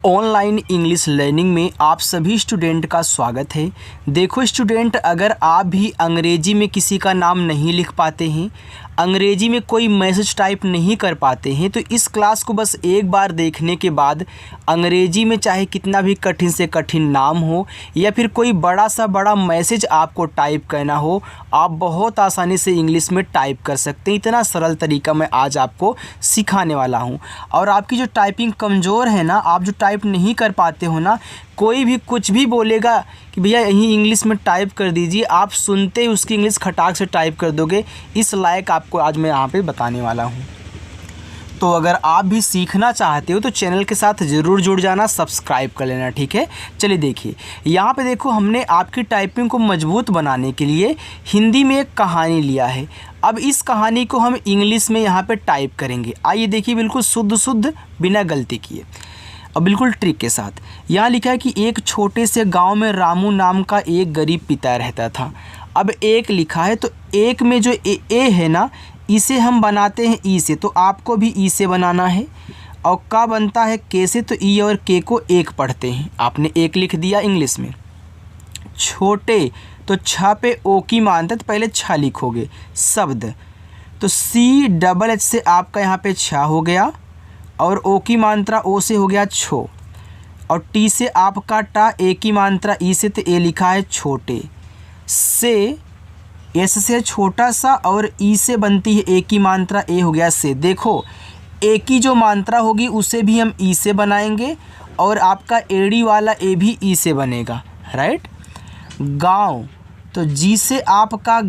Online English learning में आप सभी स्टूडेंट का स्वागत है। देखो स्टूडेंट, अगर आप भी अंग्रेजी में किसी का नाम नहीं लिख पाते हैं, अंग्रेजी में कोई मैसेज टाइप नहीं कर पाते हैं, तो इस क्लास को बस एक बार देखने के बाद अंग्रेजी में चाहे कितना भी कठिन से कठिन नाम हो या फिर कोई बड़ा सा बड़ा मैसेज आपको टाइप करना हो, आप बहुत आसानी से इंग्लिश में टाइप कर सकते हैं। इतना सरल तरीका मैं आज आपको सिखाने वाला हूं। और आपकी जो टाइपिंग कमज़ोर है ना, आप जो टाइप नहीं कर पाते हो ना, कोई भी कुछ भी बोलेगा कि भैया यही इंग्लिश में टाइप कर दीजिए, आप सुनते ही उसकी इंग्लिश खटाक से टाइप कर दोगे। इस लायक आपको आज मैं यहाँ पे बताने वाला हूँ। तो अगर आप भी सीखना चाहते हो तो चैनल के साथ ज़रूर जुड़ जाना, सब्सक्राइब कर लेना, ठीक है। चलिए देखिए, यहाँ पे देखो हमने आपकी टाइपिंग को मजबूत बनाने के लिए हिंदी में एक कहानी लिया है। अब इस कहानी को हम इंग्लिश में यहाँ पे टाइप करेंगे। आइए देखिए, बिल्कुल शुद्ध बिना गलती किए और बिल्कुल ट्रिक के साथ। यहाँ लिखा है कि एक छोटे से गांव में रामू नाम का एक गरीब पिता रहता था। अब एक लिखा है, तो एक में जो ए है ना, इसे हम बनाते हैं ई से, तो आपको भी ई से बनाना है। और का बनता है के से, तो ई और के को एक पढ़ते हैं। आपने एक लिख दिया इंग्लिश में। छोटे, तो छ पे ओ की मानता है, तो पहले छ लिखोगे। शब्द, तो सी डबल एच से आपका यहाँ पे छ हो गया, और ओ की मात्रा ओ से हो गया छो, और टी से आपका टा, ए की मात्रा ई से, तो ए लिखा है छोटे। से एस से छोटा सा, और ई से बनती है ए की मात्रा, ए हो गया से। देखो, ए की जो मात्रा होगी उसे भी हम ई से बनाएंगे, और आपका एड़ी वाला ए भी ई से बनेगा, राइट। गाँव, तो जी से आपका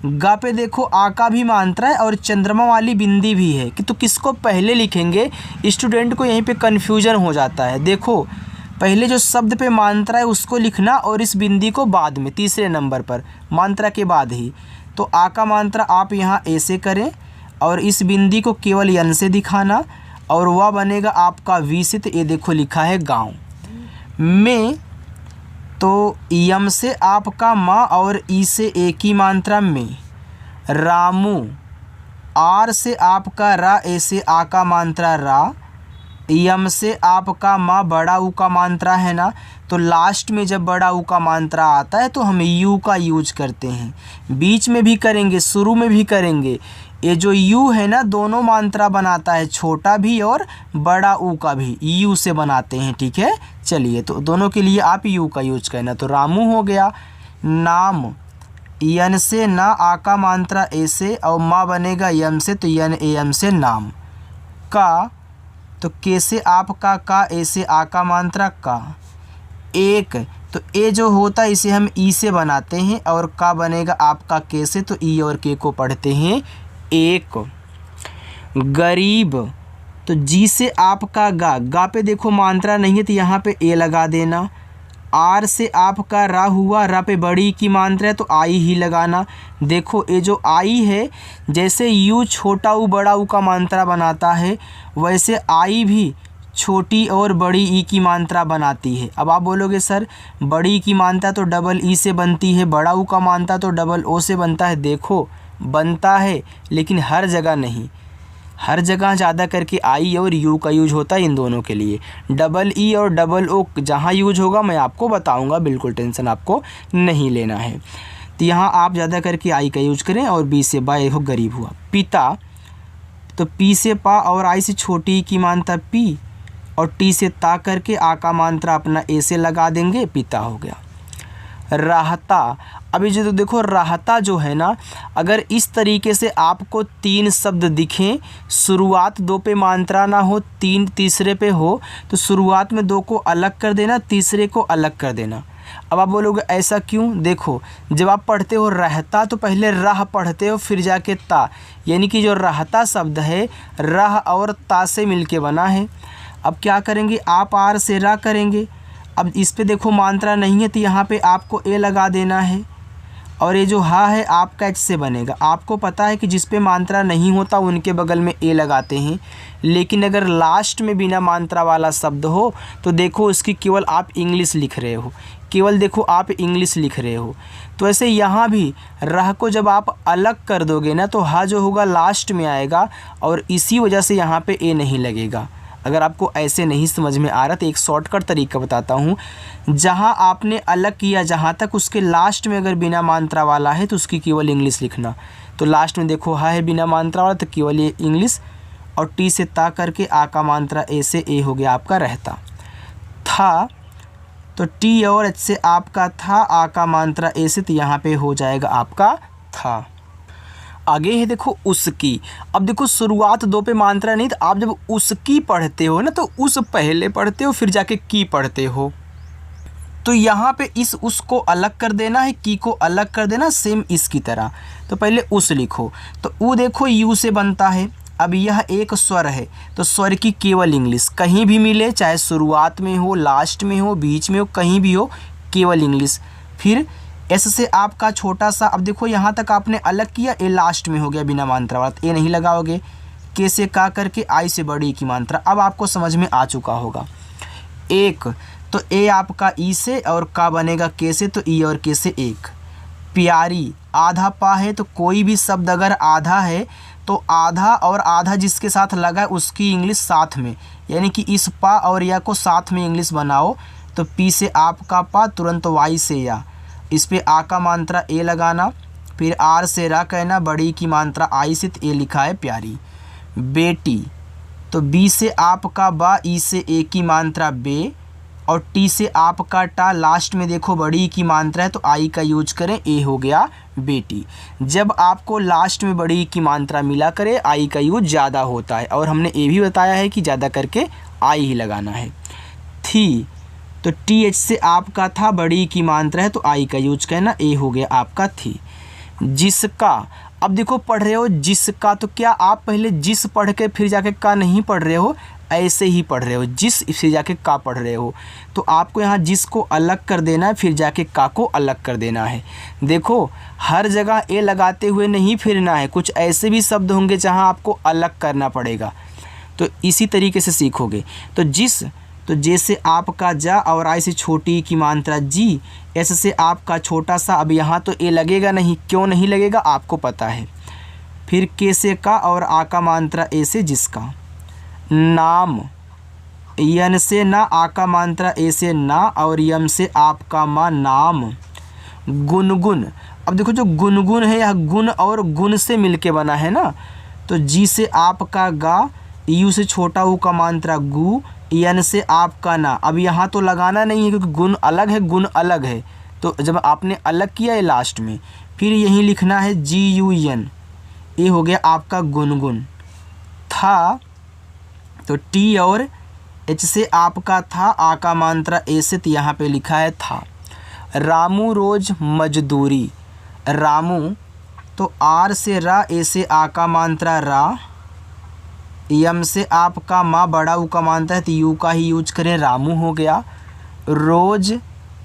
गा पे देखो आ का भी मात्रा है और चंद्रमा वाली बिंदी भी है कि तो किसको पहले लिखेंगे, स्टूडेंट को यहीं पे कन्फ्यूजन हो जाता है। देखो, पहले जो शब्द पे मात्रा है उसको लिखना, और इस बिंदी को बाद में, तीसरे नंबर पर मात्रा के बाद ही। तो आ का मात्रा आप यहाँ ए से करें, और इस बिंदी को केवल यन से दिखाना, और वह बनेगा आपका वी से। तो ये देखो लिखा है गाँव में, तो यम से आपका माँ, और ई से ए की मात्रा में। रामू, आर से आपका रा, ए से आ का मात्रा रा। यम से आपका माँ, बड़ा ऊ का मात्रा है ना, तो लास्ट में जब बड़ा ऊ का मात्रा आता है तो हम यू का यूज करते हैं। बीच में भी करेंगे, शुरू में भी करेंगे। ये जो यू है ना, दोनों मात्रा बनाता है, छोटा भी और बड़ा ऊ का भी यू से बनाते हैं, ठीक है। चलिए, तो दोनों के लिए आप यू का यूज करना। तो रामू हो गया। नाम, यन से ना, आ का मात्रा ए से, और माँ बनेगा यम से, तो यन ए एम से नाम। का, तो के से आपका का, ए से आ का मात्रा का। एक, तो ए जो होता है इसे हम ई से बनाते हैं, और का बनेगा आपका के से, तो ई और के को पढ़ते हैं एक। गरीब, तो जी से आपका गा पे देखो मात्रा नहीं है, तो यहाँ पे ए लगा देना। आर से आपका रा हुआ, रा पे बड़ी की मात्रा है, तो आई ही लगाना। देखो, ये जो आई है, जैसे यू छोटा ऊ बड़ा ऊ का मात्रा बनाता है, वैसे आई भी छोटी और बड़ी ई की मात्रा बनाती है। अब आप बोलोगे सर, बड़ी की मात्रा तो डबल ई से बनती है, बड़ा ऊ का मात्रा तो डबल ओ से बनता है। देखो, बनता है, लेकिन हर जगह नहीं। हर जगह ज़्यादा करके आई और यू का यूज होता है इन दोनों के लिए। डबल ई और डबल ओ जहाँ यूज होगा मैं आपको बताऊंगा, बिल्कुल टेंशन आपको नहीं लेना है। तो यहाँ आप ज़्यादा करके आई का यूज करें, और बी से बा, हो गरीब हुआ। पिता, तो पी से पा, और आई से छोटी की मात्रा पी, और टी से ता करके आ का मात्रा अपना ए से लगा देंगे, पिता हो गया। रहता, अभी जो तो देखो रहता जो है ना, अगर इस तरीके से आपको तीन शब्द दिखें, शुरुआत दो पे मात्रा ना हो, तीन तीसरे पे हो, तो शुरुआत में दो को अलग कर देना, तीसरे को अलग कर देना। अब आप बोलोगे ऐसा क्यों? देखो, जब आप पढ़ते हो रहता, तो पहले रह पढ़ते हो, फिर जाके ता, यानी कि जो रहता शब्द है रह और ता से मिलके बना है। अब क्या करेंगे, आप आर से रा करेंगे। अब इस पे देखो मात्रा नहीं है, तो यहाँ पे आपको ए लगा देना है, और ये जो हा है आपका एच से बनेगा। आपको पता है कि जिस पे मात्रा नहीं होता उनके बगल में ए लगाते हैं, लेकिन अगर लास्ट में बिना मात्रा वाला शब्द हो तो देखो उसकी केवल आप इंग्लिश लिख रहे हो, केवल देखो आप इंग्लिश लिख रहे हो। तो ऐसे यहाँ भी रह को जब आप अलग कर दोगे ना, तो हा जो होगा लास्ट में आएगा, और इसी वजह से यहाँ पे ए नहीं लगेगा। अगर आपको ऐसे नहीं समझ में आ रहा तो एक शॉर्टकट तरीका बताता हूँ। जहाँ आपने अलग किया, जहाँ तक उसके लास्ट में अगर बिना मात्रा वाला है तो उसकी केवल इंग्लिश लिखना। तो लास्ट में देखो हा है बिना मात्रा वाला तो केवल ये इंग्लिश, और टी से ता करके आ का मात्रा ए से ए हो गया आपका रहता। था तो टी और एच से आपका था, आ का मात्रा ए से, तो यहाँ पे हो जाएगा आपका था। आगे है देखो उसकी। अब देखो शुरुआत दो पे मात्रा नहीं, तो आप जब उसकी पढ़ते हो ना तो उस पहले पढ़ते हो फिर जाके की पढ़ते हो। तो यहाँ पे इस उस को अलग कर देना है, की को अलग कर देना, सेम इसकी तरह। तो पहले उस लिखो, तो ऊ देखो यू से बनता है। अब यह एक स्वर है तो स्वर की केवल इंग्लिश, कहीं भी मिले, चाहे शुरुआत में हो, लास्ट में हो, बीच में हो, कहीं भी हो, केवल इंग्लिश। फिर एस से आपका छोटा सा, अब देखो यहाँ तक आपने अलग किया, ए लास्ट में हो गया बिना मात्रा वाला, तो ए नहीं लगाओगे। के से का करके आई से बड़ी की मात्रा, अब आपको समझ में आ चुका होगा। एक तो ए आपका ई से, और का बनेगा के से, तो ई और के से एक। प्यारी, आधा पा है तो कोई भी शब्द अगर आधा है तो आधा और आधा जिसके साथ लगा है उसकी इंग्लिश साथ में, यानी कि इस पा और या को साथ में इंग्लिश बनाओ। तो पी से आपका पा, तुरंत वाई से या, इस पे आ का मात्रा ए लगाना, फिर आर से रा कहना, बड़ी की मात्रा आई से, तो ए लिखा है प्यारी। बेटी तो बी से आपका बा, ई से ए की मात्रा बे, और टी से आपका टा, लास्ट में देखो बड़ी की मात्रा है तो आई का यूज करें, ए हो गया बेटी। जब आपको लास्ट में बड़ी की मात्रा मिला करे आई का यूज ज़्यादा होता है, और हमने ये भी बताया है कि ज़्यादा करके आई ही लगाना है। थी तो टी एच से आपका था, बड़ी की मात्रा है तो आई का यूज करना, ए हो गया आपका थी। जिसका, अब देखो पढ़ रहे हो जिसका, तो क्या आप पहले जिस पढ़ के फिर जाके का नहीं पढ़ रहे हो, ऐसे ही पढ़ रहे हो, जिस फिर जाके का पढ़ रहे हो। तो आपको यहाँ जिस को अलग कर देना है, फिर जाके का को अलग कर देना है। देखो हर जगह ए लगाते हुए नहीं फिरना है, कुछ ऐसे भी शब्द होंगे जहाँ आपको अलग करना पड़ेगा, तो इसी तरीके से सीखोगे। तो जिस, तो जैसे आपका जा, और आई से छोटी की मात्रा जी, एस से आपका छोटा सा, अब यहाँ तो ए लगेगा नहीं, क्यों नहीं लगेगा आपको पता है। फिर के से का, और आ का मात्रा ए से जिसका। नाम, यन से ना, आ का मात्रा ए से ना, और यम से आपका मा, नाम। गुनगुन, अब देखो जो गुनगुन है यह गुण और गुण से मिलके बना है ना, तो जी से आपका गा, यू से छोटा ऊ का मात्रा गु, यन से आपका ना। अब यहाँ तो लगाना नहीं है क्योंकि गुण अलग है, गुण अलग है, तो जब आपने अलग किया है लास्ट में, फिर यहीं लिखना है जी यू एन, ये हो गया आपका गुनगुन। था तो टी और एच से आपका था, आ का मात्रा ए से, तो यहाँ पे लिखा है था। रामू रोज मजदूरी, रामू तो आर से रा, ए से आ का मात्रा रा, यम से आपका माँ, बड़ा ऊ का मात्रा है तो यू का ही यूज करें, रामू हो गया। रोज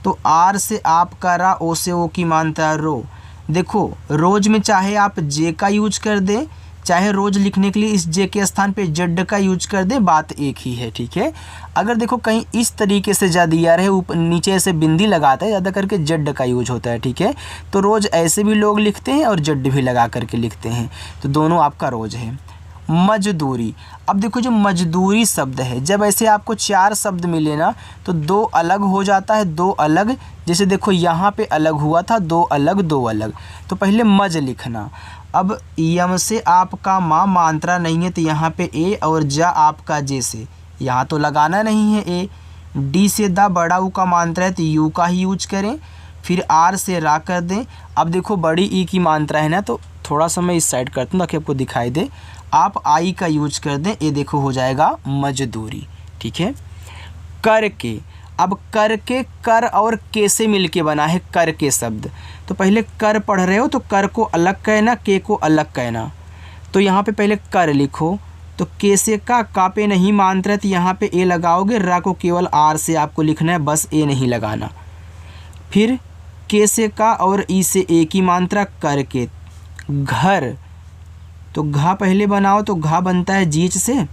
तो आर से आपका रा, ओ से ओ की मात्रा रो। देखो रोज में चाहे आप जे का यूज कर दें, चाहे रोज लिखने के लिए इस जे के स्थान पे जेड का यूज कर दे, बात एक ही है, ठीक है। अगर देखो कहीं इस तरीके से जा दिया रहे, ऊपर नीचे से बिंदी लगाता है, ज़्यादा करके जेड का यूज होता है, ठीक है। तो रोज ऐसे भी लोग लिखते हैं और जेड भी लगा करके लिखते हैं, तो दोनों आपका रोज है। मजदूरी, अब देखो जो मजदूरी शब्द है, जब ऐसे आपको चार शब्द मिले ना तो दो अलग हो जाता है, दो अलग, जैसे देखो यहाँ पे अलग हुआ था, दो अलग दो अलग, तो पहले मज लिखना। अब यम से आपका माँ, मात्रा नहीं है तो यहाँ पे ए, और जा आपका जे से, यहाँ तो लगाना नहीं है ए। डी से दा, बड़ा ऊ का मात्रा है तो यू का ही यूज करें, फिर आर से रा कर दें। अब देखो बड़ी ई की मात्रा है ना, तो थोड़ा सा मैं इस साइड करता हूँ ताकि आपको दिखाई दे, आप आई का यूज कर दें, ये देखो हो जाएगा मजदूरी, ठीक है। करके, अब करके कर और के से मिलके बना है कर के शब्द, तो पहले कर पढ़ रहे हो तो कर को अलग कहना, के को अलग कहना, तो यहाँ पे पहले कर लिखो, तो के से का पे नहीं मात्रा, तो यहाँ पे ए लगाओगे, रा को केवल आर से आपको लिखना है, बस ए नहीं लगाना। फिर के से का और ई से ए की मात्रा करके। घर, तो घा पहले बनाओ, तो घा बनता है जीच से,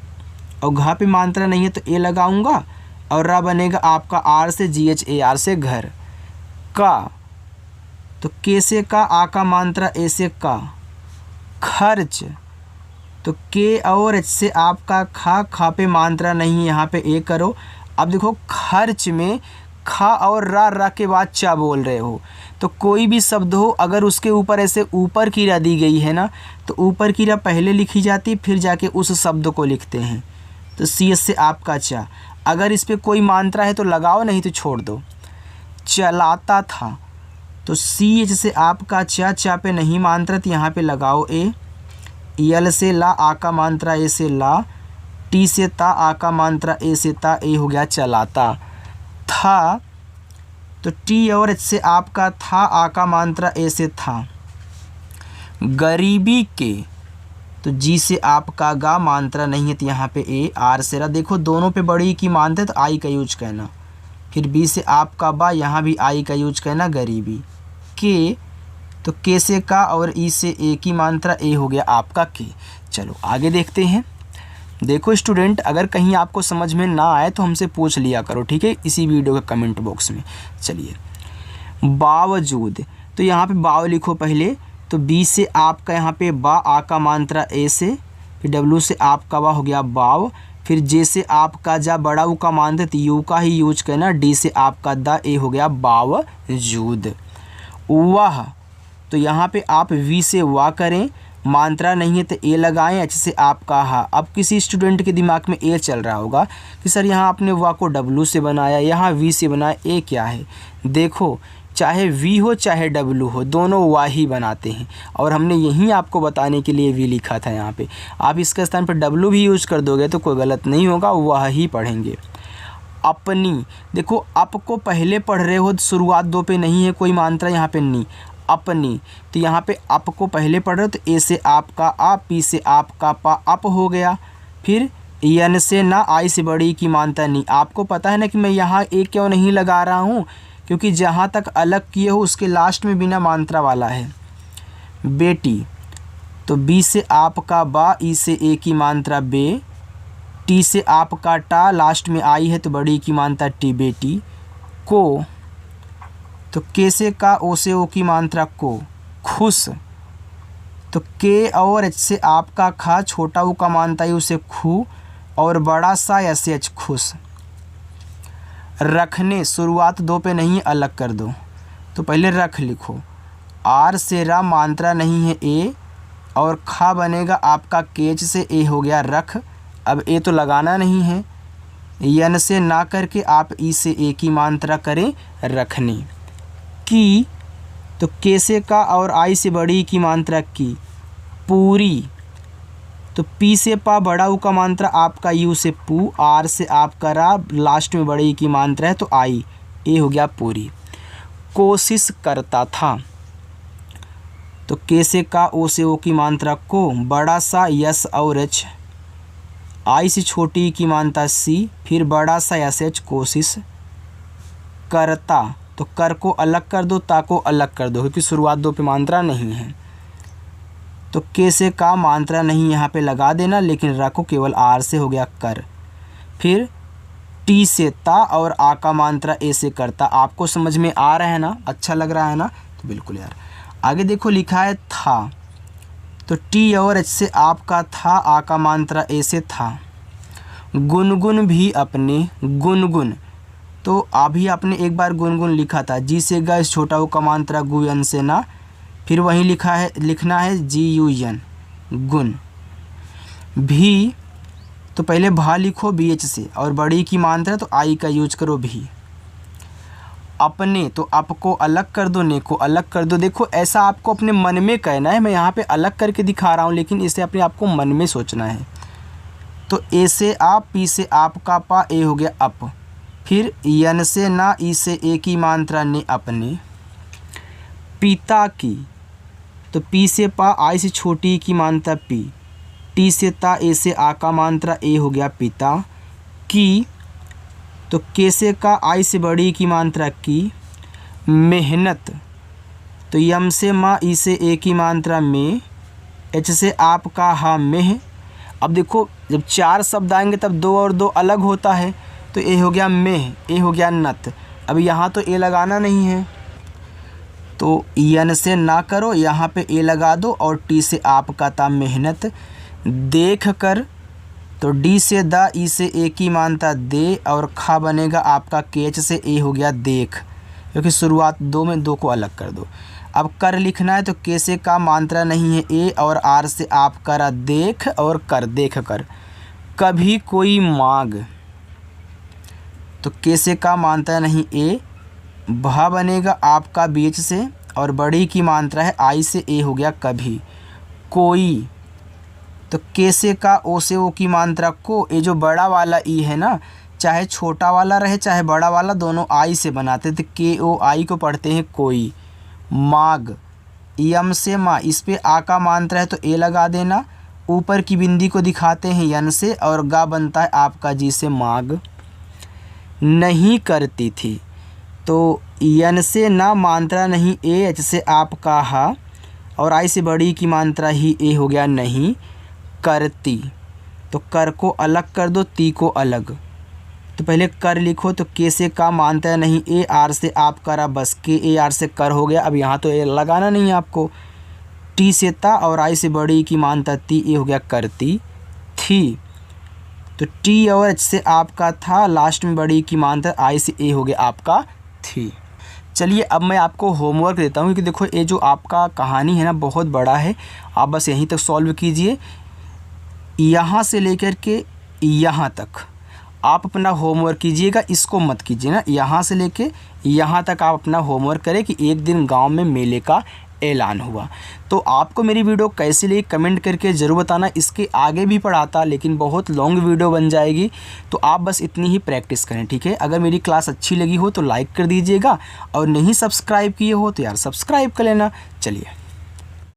और घा पे मात्रा नहीं है तो ए लगाऊंगा, और रा बनेगा आपका आर से, जी एच ए आर से घर। का, तो के से का, आ का मात्रा ए से का। खर्च, तो के और एच से आपका खा, खा पे मात्रा नहीं, यहाँ पे ए करो। अब देखो खर्च में खा और रा के बाद चा बोल रहे हो, तो कोई भी शब्द हो अगर उसके ऊपर ऐसे ऊपर की रा दी गई है ना, तो ऊपर की रा पहले लिखी जाती, फिर जाके उस शब्द को लिखते हैं। तो सी एच से आपका चा, अगर इस पर कोई मात्रा है तो लगाओ, नहीं तो छोड़ दो। चलाता था, तो सी एच से आपका चा, चा पे नहीं मात्रा तो यहाँ पे लगाओ ए। यल से ला, आ का मात्रा ए से ला, टी से ता, आ का मात्रा ए से ता, ए हो गया चलाता। था, तो टी और एच से आपका था, आ का मात्रा ए से था। गरीबी के, तो जी से आपका गा, मात्रा नहीं है तो यहाँ पे ए। आर से रा, देखो दोनों पे बड़ी की मात्रा है तो आई का यूज करना। फिर बी से आपका बा, यहाँ भी आई का यूज करना। गरीबी के, तो के से का और ई से ए की मात्रा, ए हो गया आपका के। चलो आगे देखते हैं। देखो स्टूडेंट, अगर कहीं आपको समझ में ना आए तो हमसे पूछ लिया करो, ठीक है, इसी वीडियो के कमेंट बॉक्स में। चलिए, बावजूद, तो यहाँ पे बाव लिखो पहले, तो बी से आपका यहाँ पे बा, आ का मात्रा ए से, फिर डब्लू से आपका बा हो गया बाव, फिर जे से आपका जा, बड़ा ऊ का मात्रा तो यू का ही यूज करना। डी से आपका दा, ए हो गया बावजूद। वाह, तो यहाँ पे आप वी से वाह करें, मात्रा नहीं है तो ए लगाएं। एच से आपका हा। अब किसी स्टूडेंट के दिमाग में ए चल रहा होगा कि सर यहाँ आपने वाह को डब्लू से बनाया, यहाँ वी से बनाया, ए क्या है। देखो, चाहे वी हो चाहे डब्लू हो, दोनों वाह ही बनाते हैं, और हमने यहीं आपको बताने के लिए वी लिखा था यहाँ पे। आप इसके स्थान पर डब्लू भी यूज कर दोगे तो कोई गलत नहीं होगा, वाह ही पढ़ेंगे। अपनी, देखो अप को पहले पढ़ रहे हो, शुरुआत दो पे नहीं है कोई मात्रा, यहाँ पे नी। अपनी, तो यहाँ पे अप को पहले पढ़ रहे हो तो ए से आपका आ, पी से आपका पा, अप हो गया। फिर यन से ना, आई से बड़ी की मात्रा नी। आपको पता है ना कि मैं यहाँ ए क्यों नहीं लगा रहा हूँ, क्योंकि जहाँ तक अलग किए हो उसके लास्ट में बिना मात्रा वाला है। बेटी, तो बी से आपका बा, ई से ए की मात्रा बे, टी से आपका टा, लास्ट में आई है तो बड़ी की मात्रा टी, बेटी। को, तो के से का, ओ से ओ की मात्रा को, खुश, तो के और एच से आपका खा, छोटा ऊ का मात्रा है उसे खू, और बड़ा सा एस एच खुश। रखने, शुरुआत दो पे नहीं, अलग कर दो, तो पहले रख लिखो। आर से रा, मात्रा नहीं है ए, और खा बनेगा आपका केच से, ए हो गया रख। अब ए तो लगाना नहीं है। यन से ना करके आप ई से ए की मात्रा करें, रखने। की, तो के से का और आई से बड़ी की मात्रा की, पूरी, तो पी से पा, बड़ा ऊ का मात्रा आपका यू से पू, आर से आपका रा, लास्ट में बड़ी की मात्रा है तो आई, ए हो गया पूरी। कोशिश करता था, तो के से का, ओ से ओ की मात्रा को, बड़ा सा यस और एच, आई से छोटी की मात्रा सी, फिर बड़ा सा एस एच, कोशिश करता, तो कर को अलग कर दो, ता को अलग कर दो, क्योंकि शुरुआत दो पे मात्रा नहीं है। तो के से का, मात्रा नहीं यहाँ पे लगा देना, लेकिन र को केवल आर से हो गया कर। फिर टी से ता और आ का मात्रा ए से करता। आपको समझ में आ रहा है ना, अच्छा लग रहा है ना, तो बिल्कुल यार। आगे देखो लिखा है था, तो टी और एच से आपका था, आ का मात्रा ए से था। गुनगुन भी अपने, गुनगुन, तो अभी आपने एक बार गुनगुन लिखा था, जी से गा, इस छोटा ऊ का मात्रा गु, यन से ना, फिर वहीं लिखना है जी यू यन, गुन। भी, तो पहले भा लिखो बी एच से, और बड़ी की मात्रा तो आई का यूज करो भी। अपने, तो अप को अलग कर दो, ने को अलग कर दो। देखो ऐसा आपको अपने मन में कहना है, मैं यहाँ पे अलग करके दिखा रहा हूँ, लेकिन इसे अपने आपको मन में सोचना है। तो ए से आप, पी से आपका पा, ए हो गया अप। फिर यन से ना, ई से ए की मात्रा ने, अपने। पिता की, तो पी से पा, आई से छोटी की मात्रा पी, टी से ता, ए से आ का मात्रा ए हो गया पिता। की, तो के से का, आई से बड़ी की मात्रा की। मेहनत, तो यम से माँ, ई से ए की मात्रा में, एच से आपका हा, मेह। अब देखो जब चार शब्द आएंगे तब दो और दो अलग होता है, तो ए हो गया मेह, ए हो गया नत। अब यहाँ तो ए लगाना नहीं है, तो यन से ना करो, यहाँ पे ए लगा दो, और टी से आपका था मेहनत। देख कर, तो डी से द, ई से ए की मात्रा दे, और खा बनेगा आपका केच से ए हो गया देख, क्योंकि शुरुआत दो में दो को अलग कर दो। अब कर लिखना है तो के से का मात्रा नहीं है ए, और आर से आप करा देख, और कर देख कर। कभी कोई मांग, तो के से का मात्रा नहीं ए, भा बनेगा आपका बीच से, और बड़ी की मात्रा है आई से ए हो गया कभी। कोई, तो के से का ओ से ओ की मात्रा को, ये जो बड़ा वाला ई है ना, चाहे छोटा वाला रहे चाहे बड़ा वाला, दोनों आई से बनाते थे, के ओ आई को पढ़ते हैं कोई। माग, यम से माँ, इस पे आ का मात्रा है तो ए लगा देना, ऊपर की बिंदी को दिखाते हैं यन से, और गा बनता है आपका जी से माग। नहीं करती थी, तो यन से ना मात्रा नहीं ए, एच से आपका हा, और आई से बड़ी की मात्रा ही ए हो गया नहीं करती, तो कर को अलग कर दो, ती को अलग। तो पहले कर लिखो, तो के से का मात्रा नहीं ए, आर से आप करा बस, के ए आर से कर हो गया। अब यहाँ तो ए लगाना नहीं है आपको। टी से ता, और आई से बड़ी की मात्रा ती, ए हो गया करती थी, तो टी और एच से आपका था, लास्ट में बड़ी की मात्रा आई से ए हो गया आपका थी। चलिए अब मैं आपको होमवर्क देता हूँ, क्योंकि देखो ये जो आपका कहानी है ना बहुत बड़ा है, आप बस यहीं तक सॉल्व कीजिए। यहाँ से लेकर के यहाँ तक आप अपना होमवर्क कीजिएगा, इसको मत कीजिए ना। यहाँ से लेके यहाँ तक आप अपना होमवर्क करें कि एक दिन गांव में मेले का ऐलान हुआ। तो आपको मेरी वीडियो कैसी लगी कमेंट करके ज़रूर बताना। इसके आगे भी पढ़ाता, लेकिन बहुत लॉन्ग वीडियो बन जाएगी, तो आप बस इतनी ही प्रैक्टिस करें, ठीक है। अगर मेरी क्लास अच्छी लगी हो तो लाइक कर दीजिएगा, और नहीं सब्सक्राइब किए हो तो यार सब्सक्राइब कर लेना। चलिए।